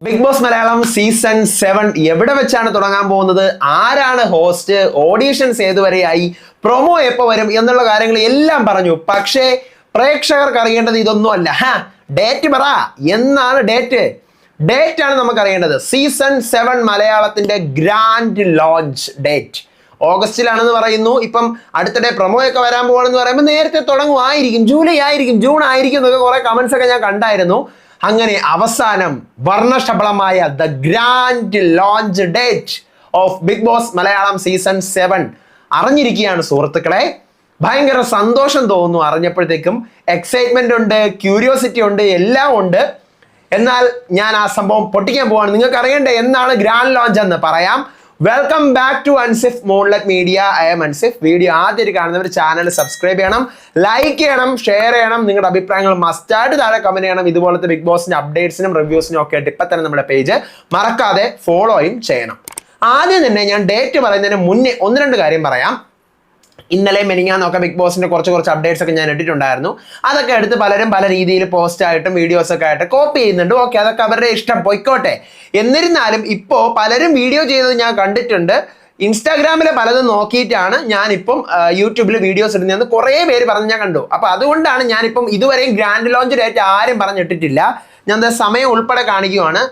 Big Boss Malayalam season 7 എവിടെ വെച്ചാണ് തുടങ്ങാൻ പോകുന്നത്, ആരാണ് ഹോസ്റ്റ്, ഓഡീഷൻസ് ഏതുവരെയായി, പ്രൊമോ എപ്പോൾ വരും എന്നുള്ള കാര്യങ്ങൾ എല്ലാം പറഞ്ഞു. പക്ഷേ പ്രേക്ഷകർക്ക് അറിയേണ്ടത് ഇതൊന്നും അല്ല. ഡേറ്റ് പറ, എന്നാണ് ഡേറ്റ് ആണ് നമുക്ക് അറിയേണ്ടത്. സീസൺ 7 മലയാളത്തിന്റെ ഗ്രാൻഡ് ലോഞ്ച് ഡേറ്റ് ഓഗസ്റ്റിലാണെന്ന് പറയുന്നു. ഇപ്പം അടുത്തിടെ പ്രൊമോ ഒക്കെ വരാൻ പോകണമെന്ന് പറയുമ്പോൾ നേരത്തെ തുടങ്ങുമായിരിക്കും, ജൂലൈ ആയിരിക്കും, ജൂൺ ആയിരിക്കും എന്നൊക്കെ കുറെ കമന്റ്സ് ഒക്കെ ഞാൻ കണ്ടായിരുന്നു. അങ്ങനെ അവസാനം വർണ്ണശബളമായ the grand launch date of Big Boss Malayalam season 7 അറിഞ്ഞിരിക്കുകയാണ് സുഹൃത്തുക്കളെ. ഭയങ്കര സന്തോഷം തോന്നുന്നു അറിഞ്ഞപ്പോഴത്തേക്കും. എക്സൈറ്റ്മെന്റ് ഉണ്ട്, ക്യൂരിയോസിറ്റി ഉണ്ട്, എല്ലാം ഉണ്ട്. എന്നാൽ ഞാൻ ആ സംഭവം പൊട്ടിക്കാൻ പോവാണ്. നിങ്ങൾക്ക് അറിയണ്ടേ എന്നാണ് ഗ്രാൻഡ് ലോഞ്ച് എന്ന് പറയാം. Welcome back to Ansif moonlight media. I'm Ansif. Video ആദ്യമായിട്ട് കാണുന്നവർ ചാനൽ സബ്സ്ക്രൈബ് ചെയ്യണം, ലൈക്ക് ചെയ്യണം, ഷെയർ ചെയ്യണം. നിങ്ങളുടെ അഭിപ്രായങ്ങൾ മസ്റ്റായിട്ട് താഴെ കമന്റ് ചെയ്യണം. ഇതുപോലത്തെ ബിഗ് ബോസിന്റെ അപ്ഡേറ്റ്സിനും റിവ്യൂസിനും ഒക്കെ ആയിട്ട് ഇപ്പം തന്നെ നമ്മുടെ പേജ് മറക്കാതെ ഫോളോയും ചെയ്യണം. ആദ്യം തന്നെ ഞാൻ ഡേറ്റ് പറയുന്നതിന് മുന്നേ ഒന്ന് രണ്ട് കാര്യം പറയാം. ഇന്നലെ മെനിങ്ങാന്നൊക്കെ ബിഗ് ബോസിന്റെ കുറച്ച് അപ്ഡേറ്റ്സ് ഒക്കെ ഞാൻ ഇട്ടിട്ടുണ്ടായിരുന്നു. അതൊക്കെ എടുത്ത് പലരും പല രീതിയിൽ പോസ്റ്റ് ആയിട്ടും വീഡിയോസ് ഒക്കെ ആയിട്ട് കോപ്പി ചെയ്യുന്നുണ്ട്. ഓക്കെ, അതൊക്കെ അവരുടെ ഇഷ്ടം, പൊയ്ക്കോട്ടെ. എന്നിരുന്നാലും ഇപ്പോൾ പലരും വീഡിയോ ചെയ്തത് ഞാൻ കണ്ടിട്ടുണ്ട്. ഇൻസ്റ്റാഗ്രാമിലെ പലതും നോക്കിയിട്ടാണ് ഞാനിപ്പം യൂട്യൂബിൽ വീഡിയോസ് ഇടുന്നതെന്ന് കുറേ പേര് പറഞ്ഞ് ഞാൻ കണ്ടു. അപ്പൊ അതുകൊണ്ടാണ് ഞാനിപ്പം ഇതുവരെയും ഗ്രാൻഡ് ലോഞ്ച് ഡേറ്റ് ആരും പറഞ്ഞിട്ടിട്ടില്ല. ഞാൻ സമയം ഉൾപ്പെടെ കാണിക്കുവാണ്.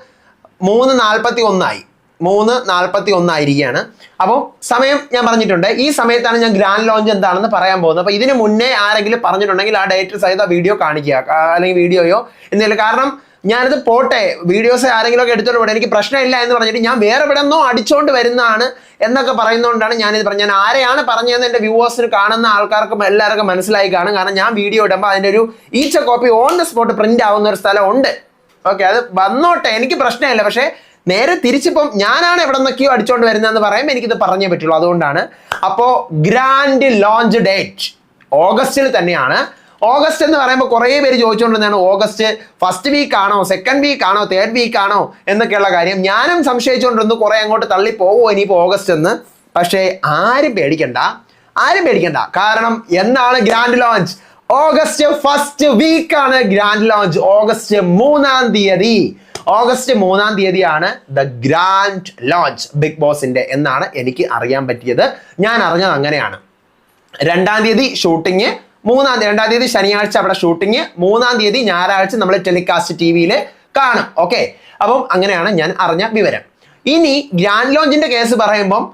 3:41 ആയിരിക്കുകയാണ്. അപ്പോൾ സമയം ഞാൻ പറഞ്ഞിട്ടുണ്ട്. ഈ സമയത്താണ് ഞാൻ ഗ്രാൻഡ് ലോഞ്ച് എന്താണെന്ന് പറയാൻ പോകുന്നത്. അപ്പോൾ ഇതിന് മുന്നേ ആരെങ്കിലും പറഞ്ഞിട്ടുണ്ടെങ്കിൽ ആ ഡേറ്റ് സഹിത വീഡിയോ കാണിക്കുക, അല്ലെങ്കിൽ വീഡിയോയോ എന്തെങ്കിലും. കാരണം ഞാനിത് പോട്ടെ, വീഡിയോസ് ആരെങ്കിലും ഒക്കെ എടുത്തോണ്ട് പോട്ടെ, എനിക്ക് പ്രശ്നമില്ല എന്ന് പറഞ്ഞിട്ട് ഞാൻ വേറെ എവിടെ നിന്നോ അടിച്ചോണ്ട് വരുന്നതാണ് എന്നൊക്കെ പറയുന്നതുകൊണ്ടാണ് ഞാനിത് പറഞ്ഞത്. ഞാൻ ആരെയാണ് പറഞ്ഞതെന്ന് എൻ്റെ വ്യൂവേഴ്സിന് കാണുന്ന ആൾക്കാർക്കും എല്ലാവർക്കും മനസ്സിലായി കാണും. കാരണം ഞാൻ വീഡിയോ ഇടുമ്പോൾ അതിൻ്റെ ഒരു ഈച്ച copy on the spot print ആവുന്ന ഒരു സ്ഥലം ഉണ്ട്. ഓക്കെ, അത് വന്നോട്ടെ, എനിക്ക് പ്രശ്നമില്ല. പക്ഷേ നേരെ തിരിച്ചിപ്പം ഞാനാണ് എവിടെ നിന്നൊക്കെയോ അടിച്ചോണ്ട് വരുന്നതെന്ന് പറയുമ്പോൾ എനിക്കിത് പറഞ്ഞേ പറ്റുള്ളൂ. അതുകൊണ്ടാണ്. അപ്പോൾ ഗ്രാൻഡ് ലോഞ്ച് ഡേറ്റ് ഓഗസ്റ്റിൽ തന്നെയാണ്. ഓഗസ്റ്റ് എന്ന് പറയുമ്പോൾ കുറേ പേര് ചോദിച്ചുകൊണ്ടിരുന്നതാണ് ഓഗസ്റ്റ് ഫസ്റ്റ് വീക്ക് ആണോ, സെക്കൻഡ് വീക്ക് ആണോ, തേർഡ് വീക്ക് ആണോ എന്നൊക്കെയുള്ള കാര്യം. ഞാനും സംശയിച്ചുകൊണ്ടിരുന്നു കുറെ അങ്ങോട്ട് തള്ളി പോവോ ഇനിയിപ്പോൾ ഓഗസ്റ്റ് എന്ന്. പക്ഷേ ആരും പേടിക്കണ്ട. കാരണം എന്നാണ് ഗ്രാൻഡ് ലോഞ്ച്? ഓഗസ്റ്റ് ഫസ്റ്റ് വീക്കാണ് ഗ്രാൻഡ് ലോഞ്ച്. ഓഗസ്റ്റ് 3 തീയതിയാണ് ദ ഗ്രാൻഡ് ലോഞ്ച് ബിഗ് ബോസിന്റെ എന്നാണ് എനിക്ക് അറിയാൻ പറ്റിയത്. ഞാൻ അറിഞ്ഞത് അങ്ങനെയാണ്. 2 തീയതി ഷൂട്ടിങ്, 2 തീയതി ശനിയാഴ്ച അവിടെ ഷൂട്ടിങ്, 3 തീയതി ഞായറാഴ്ച നമ്മൾ ടെലികാസ്റ്റ് TV-യിൽ കാണും. ഓക്കെ, അപ്പം അങ്ങനെയാണ് ഞാൻ അറിഞ്ഞ വിവരം. ഇനി ഗ്രാൻഡ് ലോഞ്ചിന്റെ കേസ് പറയുമ്പം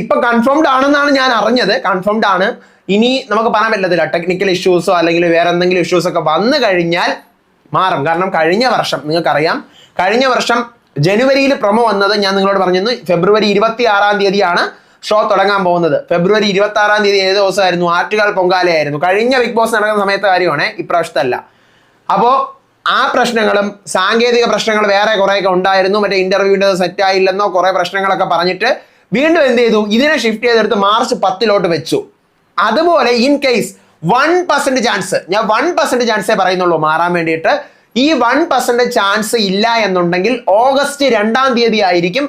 ഇപ്പൊ കൺഫേംഡ് ആണെന്നാണ് ഞാൻ അറിഞ്ഞത്. കൺഫേംഡ് ആണ്. ഇനി നമുക്ക് പറയാൻ പറ്റത്തില്ല. ടെക്നിക്കൽ ഇഷ്യൂസോ അല്ലെങ്കിൽ വേറെ എന്തെങ്കിലും ഇഷ്യൂസ് ഒക്കെ വന്നു കഴിഞ്ഞാൽ മാറും. കാരണം കഴിഞ്ഞ വർഷം നിങ്ങൾക്കറിയാം, കഴിഞ്ഞ വർഷം ജനുവരിയിൽ പ്രൊമോ വന്നത് ഞാൻ നിങ്ങളോട് പറഞ്ഞിരുന്നു. ഫെബ്രുവരി 26 തീയതിയാണ് ഷോ തുടങ്ങാൻ പോകുന്നത്. ഫെബ്രുവരി 26 തീയതി ഏത് ദിവസമായിരുന്നു? ആറ്റുകാൽ പൊങ്കാലയായിരുന്നു. കഴിഞ്ഞ ബിഗ് ബോസ് നടക്കുന്ന സമയത്തെ കാര്യമാണ്, ഇപ്രാവശ്യത്തല്ല. അപ്പോൾ ആ പ്രശ്നങ്ങളും സാങ്കേതിക പ്രശ്നങ്ങൾ വേറെ കുറേയൊക്കെ ഉണ്ടായിരുന്നു. മറ്റേ ഇന്റർവ്യൂവിൻ്റെ സെറ്റ് ആയില്ലെന്നോ കുറേ പ്രശ്നങ്ങളൊക്കെ പറഞ്ഞിട്ട് വീണ്ടും എന്ത് ചെയ്തു, ഇതിനെ ഷിഫ്റ്റ് ചെയ്തെടുത്ത് മാർച്ച് 10 വെച്ചു. അതുപോലെ ഇൻ കേസ് 1% ചാൻസ്, ഞാൻ 1% ചാൻസേ പറയുന്നുള്ളൂ മാറാൻ വേണ്ടിയിട്ട്. ഈ 1% ചാൻസ് ഇല്ല എന്നുണ്ടെങ്കിൽ ഓഗസ്റ്റ് 2 തീയതി ആയിരിക്കും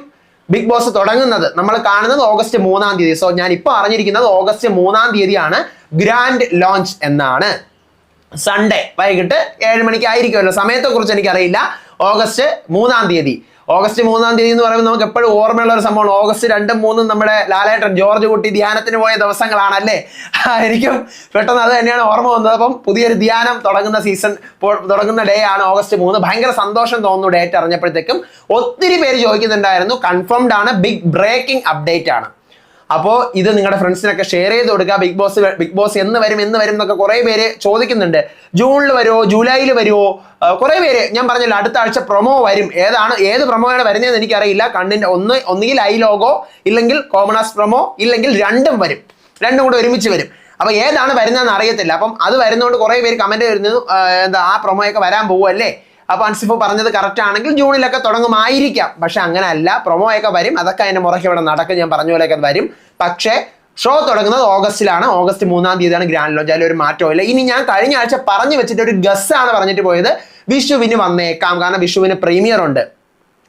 ബിഗ് ബോസ് തുടങ്ങുന്നത്. നമ്മൾ കാണുന്നത് ഓഗസ്റ്റ് 3 തീയതി. സോ ഞാൻ ഇപ്പോൾ അറിഞ്ഞിരിക്കുന്നത് ഓഗസ്റ്റ് 3 തീയതിയാണ് ഗ്രാൻഡ് ലോഞ്ച് എന്നാണ്. സൺഡേ വൈകിട്ട് 7 മണിക്ക് ആയിരിക്കുമല്ലോ. സമയത്തെ കുറിച്ച് എനിക്കറിയില്ല. ഓഗസ്റ്റ് 3 തീയതി എന്ന് പറയുമ്പോൾ നമുക്ക് എപ്പോഴും ഓർമ്മയുള്ള ഒരു സംഭവമാണ്. ഓഗസ്റ്റ് 2, 3 നമ്മുടെ ലാലേട്ടൻ ജോർജ് കുട്ടി ധ്യാനത്തിന് പോയ ദിവസങ്ങളാണല്ലേ. എനിക്കും പെട്ടെന്ന് അത് തന്നെയാണ് ഓർമ്മ വന്നത്. അപ്പം പുതിയൊരു ധ്യാനം തുടങ്ങുന്ന തുടങ്ങുന്ന ഡേ ആണ് ഓഗസ്റ്റ് 3. ഭയങ്കര സന്തോഷം തോന്നുന്നു ഡേറ്റ് അറിഞ്ഞപ്പോഴത്തേക്കും. ഒത്തിരി പേര് ചോദിക്കുന്നുണ്ടായിരുന്നു. കൺഫേംഡ് ആണ്, ബിഗ് ബ്രേക്കിംഗ് അപ്ഡേറ്റ് ആണ്. അപ്പോൾ ഇത് നിങ്ങളുടെ ഫ്രണ്ട്സിനൊക്കെ ഷെയർ ചെയ്ത് കൊടുക്കുക. ബിഗ് ബോസ് എന്ന് വരും എന്നൊക്കെ കുറേ പേര് ചോദിക്കുന്നുണ്ട്. ജൂണിൽ വരുമോ, ജൂലൈയിൽ വരുമോ? കുറേ പേര് ഞാൻ പറഞ്ഞില്ല അടുത്ത ആഴ്ച പ്രൊമോ വരും. ഏത് പ്രൊമോയാണ് വരുന്നതെന്ന് എനിക്കറിയില്ല. കണ്ണിൻ്റെ ഒന്നുകിൽ ഐ ലോഗോ, ഇല്ലെങ്കിൽ കോമണാസ് പ്രൊമോ, ഇല്ലെങ്കിൽ രണ്ടും വരും. രണ്ടും കൂടെ ഒരുമിച്ച് വരും. അപ്പോൾ ഏതാണ് വരുന്നതെന്ന് അറിയത്തില്ല. അപ്പം അത് വരുന്നതുകൊണ്ട് കുറേ പേര് കമന്റ് വരുന്നു, ആ പ്രൊമോയൊക്കെ വരാൻ പോവുമല്ലേ. അപ്പോൾ അൻസിഫ് പറഞ്ഞത് കറക്റ്റ് ആണെങ്കിൽ ജൂണിലൊക്കെ തുടങ്ങുമായിരിക്കാം. പക്ഷെ അങ്ങനെ അല്ല, പ്രൊമോ ഒക്കെ വരും. അതൊക്കെ അതിന്റെ മുറയ്ക്ക് ഇവിടെ നടക്കും. ഞാൻ പറഞ്ഞ പോലെയൊക്കെ വരും. പക്ഷേ ഷോ തുടങ്ങുന്നത് ഓഗസ്റ്റിലാണ്. ഓഗസ്റ്റ് 3 തീയതിയാണ് ഗ്രാൻഡ് ലോഞ്ച്. അതിലൊരു മാറ്റവും ഇല്ല. ഇനി ഞാൻ കഴിഞ്ഞ ആഴ്ച പറഞ്ഞു വെച്ചിട്ട് ഒരു ഗസ്സാണ് പറഞ്ഞിട്ട് പോയത്, വിഷുവിന് വന്നേക്കാം. കാരണം വിഷുവിന് പ്രീമിയർ ഉണ്ട്.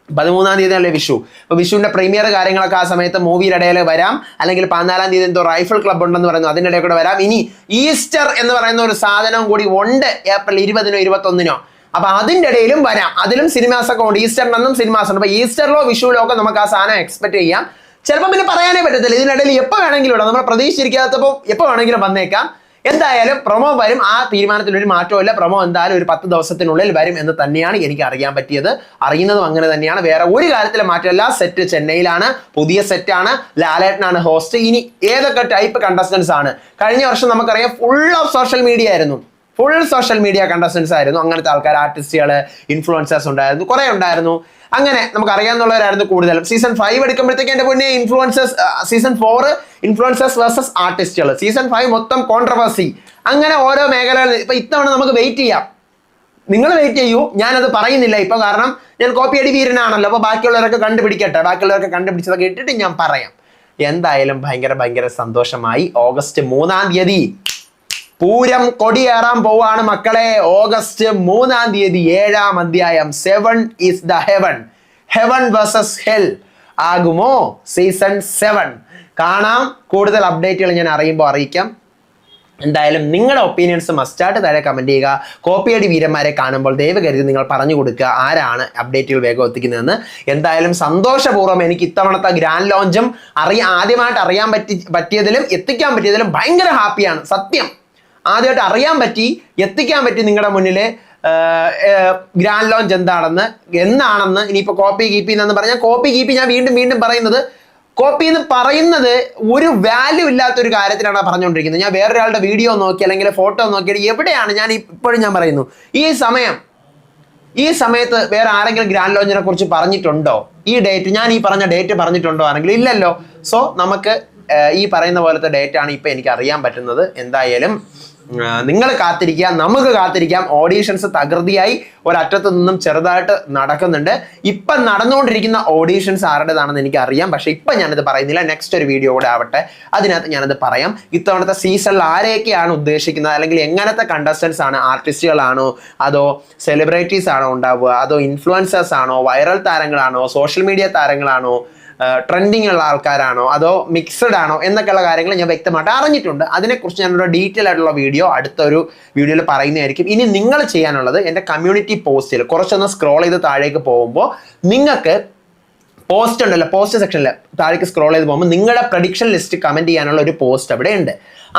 13 തീയതിയല്ലേ വിഷു. അപ്പോൾ വിഷുവിന്റെ പ്രീമിയർ കാര്യങ്ങളൊക്കെ ആ സമയത്ത് മൂവിയുടെ ഇടയിൽ വരാം. അല്ലെങ്കിൽ 14 തീയതി എന്തോ റൈഫിൾ ക്ലബ് ഉണ്ടെന്ന് പറയുന്നു, അതിൻ്റെ ഇടയിൽ കൂടെ വരാം. ഇനി ഈസ്റ്റർ എന്ന് പറയുന്ന ഒരു സാധനവും കൂടി ഉണ്ട്. ഏപ്രിൽ 20-നോ 21-നോ. അപ്പൊ അതിന്റെ ഇടയിലും വരാം, അതിലും സിനിമാസ് ഒക്കെ ഉണ്ട്. ഈസ്റ്ററിനൊന്നും സിനിമാസ് ഉണ്ട്. അപ്പൊ ഈസ്റ്ററിലോ വിഷുവിലോ ഒക്കെ നമുക്ക് ആ സാധനം എക്സ്പെക്ട് ചെയ്യാം. ചിലപ്പോൾ പിന്നെ പറയാനേ പറ്റത്തില്ല, ഇതിനിടയിൽ എപ്പോൾ വേണമെങ്കിലും ഇടാം, നമ്മൾ പ്രതീക്ഷിച്ചിരിക്കാത്തപ്പോൾ എപ്പോൾ വേണമെങ്കിലും വന്നേക്കാം. എന്തായാലും പ്രൊമോ വരും, ആ തീരുമാനത്തിനൊരു മാറ്റമില്ല. പ്രൊമോ എന്തായാലും ഒരു 10 ദിവസത്തിനുള്ളിൽ വരും എന്ന് തന്നെയാണ് എനിക്ക് അറിയാൻ പറ്റിയത്. അറിയുന്നതും അങ്ങനെ തന്നെയാണ്, വേറെ ഒരു കാര്യത്തിലും മാറ്റമില്ല. സെറ്റ് ചെന്നൈയിലാണ്, പുതിയ സെറ്റാണ്, ലാലേട്ടനാണ് ഹോസ്റ്റ്. ഇനി ഏതൊക്കെ ടൈപ്പ് കണ്ടസ്റ്റൻസ് ആണ്? കഴിഞ്ഞ വർഷം നമുക്കറിയാം ഫുൾ ഓഫ് സോഷ്യൽ മീഡിയ ആയിരുന്നു, ഫുൾ സോഷ്യൽ മീഡിയ കണ്ടസ്റ്റൻസ് ആയിരുന്നു. അങ്ങനത്തെ ആൾക്കാർ, ആർട്ടിസ്റ്റുകൾ, ഇൻഫ്ലുവൻസേഴ്സ് ഉണ്ടായിരുന്നു, കുറെ ഉണ്ടായിരുന്നു. അങ്ങനെ നമുക്ക് അറിയാവുന്നവരായിരുന്നു കൂടുതലും. സീസൺ 5 എടുക്കുമ്പോഴത്തേക്ക് എന്റെ മുന്നേ ഇൻഫ്ലുവൻസേഴ്സ്, സീസൺ 4 ഇൻഫ്ലുവൻസേഴ്സ് വേഴ്സസ് ആർട്ടിസ്റ്റുകൾ, സീസൺ 5 മൊത്തം കോൺട്രവേഴ്സി. അങ്ങനെ ഓരോ മേഖലകൾ. ഇപ്പൊ ഇത്തവണ നമുക്ക് വെയിറ്റ് ചെയ്യാം, നിങ്ങൾ വെയിറ്റ് ചെയ്യൂ, ഞാനത് പറയുന്നില്ല ഇപ്പൊ, കാരണം ഞാൻ കോപ്പിയടി വീരനാണല്ലോ. അപ്പൊ ബാക്കിയുള്ളവരൊക്കെ കണ്ടുപിടിക്കട്ടെ, ബാക്കിയുള്ളവരൊക്കെ കണ്ടുപിടിച്ചതൊക്കെ ഇട്ടിട്ട് ഞാൻ പറയാം. എന്തായാലും ഭയങ്കര സന്തോഷമായി. ഓഗസ്റ്റ് 3-ാം തീയതി പൂരം കൊടിയേറാൻ പോവാണ് മക്കളെ. ഓഗസ്റ്റ് 3-ാം തീയതി 7-ാം അധ്യായം 7 is the heaven, heaven versus hell ആകുമോ സീസൺ 7? കാണാം. കൂടുതൽ അപ്ഡേറ്റുകൾ ഞാൻ അറിയിക്കാം. എന്തായാലും നിങ്ങളുടെ ഒപ്പീനിയൻസ് മസ്റ്റായിട്ട് താഴെ കമന്റ് ചെയ്യുക. കോപ്പിയടി വീരന്മാരെ കാണുമ്പോൾ ദയവ് കരുതി നിങ്ങൾ പറഞ്ഞു കൊടുക്കുക ആരാണ് അപ്ഡേറ്റുകൾ വേഗം എത്തിക്കുന്നതെന്ന്. എന്തായാലും സന്തോഷപൂർവ്വം എനിക്ക് ഇത്തവണത്തെ ഗ്രാൻഡ് ലോഞ്ചും ആദ്യമായിട്ട് അറിയാൻ പറ്റിയതിലും എത്തിക്കാൻ പറ്റിയതിലും ഭയങ്കര ഹാപ്പിയാണ്. സത്യം, ആദ്യമായിട്ട് അറിയാൻ പറ്റി, എത്തിക്കാൻ പറ്റി നിങ്ങളുടെ മുന്നിൽ ഗ്രാൻഡ് ലോഞ്ച് എന്നാണെന്ന്. ഇനിയിപ്പോൾ കോപ്പി കീപ്പി എന്ന് പറഞ്ഞാൽ കോപ്പി കീപ്പി ഞാൻ വീണ്ടും പറയുന്നത്, കോപ്പി എന്ന് പറയുന്നത് ഒരു വാല്യൂ ഇല്ലാത്തൊരു കാര്യത്തിലാണ് പറഞ്ഞുകൊണ്ടിരിക്കുന്നത്. ഞാൻ വേറൊരാളുടെ വീഡിയോ നോക്കി അല്ലെങ്കിൽ ഫോട്ടോ നോക്കിയിട്ട് എവിടെയാണ് ഞാൻ ഇപ്പോഴും ഞാൻ പറയുന്നു, ഈ സമയത്ത് വേറെ ആരെങ്കിലും ഗ്രാൻഡ് ലോഞ്ചിനെ കുറിച്ച് പറഞ്ഞിട്ടുണ്ടോ? ഈ ഡേറ്റ്, ഞാൻ ഈ പറഞ്ഞ ഡേറ്റ് പറഞ്ഞിട്ടുണ്ടോ ആരെങ്കിലും? ഇല്ലല്ലോ. സോ നമുക്ക് ഈ പറയുന്ന പോലത്തെ ഡേറ്റ് ആണ് ഇപ്പൊ എനിക്ക് അറിയാൻ പറ്റുന്നത്. എന്തായാലും നിങ്ങൾ കാത്തിരിക്കുക, നമുക്ക് കാത്തിരിക്കാം. ഓഡീഷൻസ് തകൃതിയായി ഒരറ്റത്തു നിന്നും ചെറുതായിട്ട് നടക്കുന്നുണ്ട്. ഇപ്പം നടന്നുകൊണ്ടിരിക്കുന്ന ഓഡീഷൻസ് ആരുടേതാണെന്ന് എനിക്ക് അറിയാം, പക്ഷെ ഇപ്പം ഞാനത് പറയുന്നില്ല. നെക്സ്റ്റ് ഒരു വീഡിയോ കൂടെ ആവട്ടെ, അതിനകത്ത് ഞാനത് പറയാം. ഇത്തവണത്തെ സീസണിൽ ആരെയൊക്കെയാണ് ഉദ്ദേശിക്കുന്നത്, അല്ലെങ്കിൽ എങ്ങനത്തെ കണ്ടസ്റ്റൻസ് ആണ്? ആർട്ടിസ്റ്റുകളാണോ, അതോ സെലിബ്രിറ്റീസ് ആണോ ഉണ്ടാവുക, അതോ ഇൻഫ്ലുവൻസേഴ്സ് ആണോ, വൈറൽ താരങ്ങളാണോ, സോഷ്യൽ മീഡിയ താരങ്ങളാണോ, ട്രെൻഡിങ് ഉള്ള ആൾക്കാരാണോ, അതോ മിക്സഡ് ആണോ എന്നൊക്കെയുള്ള കാര്യങ്ങൾ ഞാൻ വ്യക്തമായിട്ട് അറിഞ്ഞിട്ടുണ്ട്. അതിനെക്കുറിച്ച് ഞാനൊരു ഡീറ്റെയിൽ ആയിട്ടുള്ള വീഡിയോ അടുത്തൊരു വീഡിയോയിൽ പറയുന്നതായിരിക്കും. ഇനി നിങ്ങൾ ചെയ്യാനുള്ളത്, എൻ്റെ കമ്മ്യൂണിറ്റി പോസ്റ്റിൽ കുറച്ചൊന്ന് സ്ക്രോൾ ചെയ്ത് താഴേക്ക് പോകുമ്പോൾ നിങ്ങൾക്ക് പോസ്റ്റ് ഉണ്ടല്ലോ, പോസ്റ്റ് സെക്ഷനിൽ താഴേക്ക് സ്ക്രോൾ ചെയ്ത് പോകുമ്പോൾ നിങ്ങളുടെ പ്രഡിക്ഷൻ ലിസ്റ്റ് കമന്റ് ചെയ്യാനുള്ള ഒരു പോസ്റ്റ് അവിടെ ഉണ്ട്.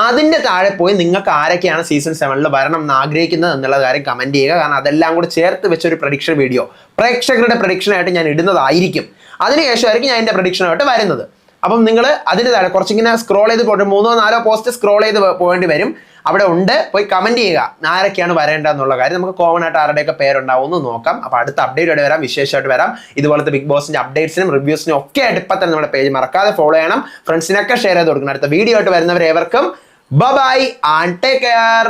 അതിൻ്റെ താഴെ പോയി നിങ്ങൾക്ക് ആരൊക്കെയാണ് സീസൺ 7 വരണം എന്ന് ആഗ്രഹിക്കുന്നത് എന്നുള്ള കാര്യം കമന്റ് ചെയ്യുക. കാരണം അതെല്ലാം കൂടി ചേർത്ത് വെച്ചൊരു പ്രഡിക്ഷൻ വീഡിയോ പ്രേക്ഷകരുടെ പ്രഡിക്ഷനായിട്ട് ഞാൻ ഇടുന്നതായിരിക്കും. അതിനുശേഷമായിരിക്കും ഞാൻ എൻ്റെ പ്രഡിക്ഷനായിട്ട് വരുന്നത്. അപ്പം നിങ്ങൾ അതിന് താഴെ കുറച്ചിങ്ങനെ സ്ക്രോൾ ചെയ്ത് പോയിട്ട് 3-4 പോസ്റ്റ് സ്ക്രോൾ ചെയ്ത് പോകേണ്ടി വരും. അവിടെ ഉണ്ട്, പോയി കമന്റ് ചെയ്യുക ആരൊക്കെയാണ് വരേണ്ടതെന്നുള്ള കാര്യം. നമുക്ക് കോമൺ ആയിട്ട് ആരുടെയൊക്കെ പേരുണ്ടാവും എന്ന് നോക്കാം. അപ്പോൾ അടുത്ത അപ്ഡേറ്റ് വരാം, വിശേഷമായിട്ട് വരാം. ഇതുപോലത്തെ ബിഗ് ബോസിന്റെ അപ്ഡേറ്റ്സിനും റിവ്യൂസിനും ഒക്കെ ആയിട്ട് ഇപ്പം തന്നെ നമ്മുടെ പേജ് മറക്കാതെ ഫോളോ ചെയ്യണം. ഫ്രണ്ട്സിനൊക്കെ ഷെയർ ചെയ്ത് കൊടുക്കണം. അടുത്ത വീഡിയോ ആയിട്ട് വരുന്നവരേവർക്കും ബൈ ആൻഡ് ടേക്ക് കെയർ.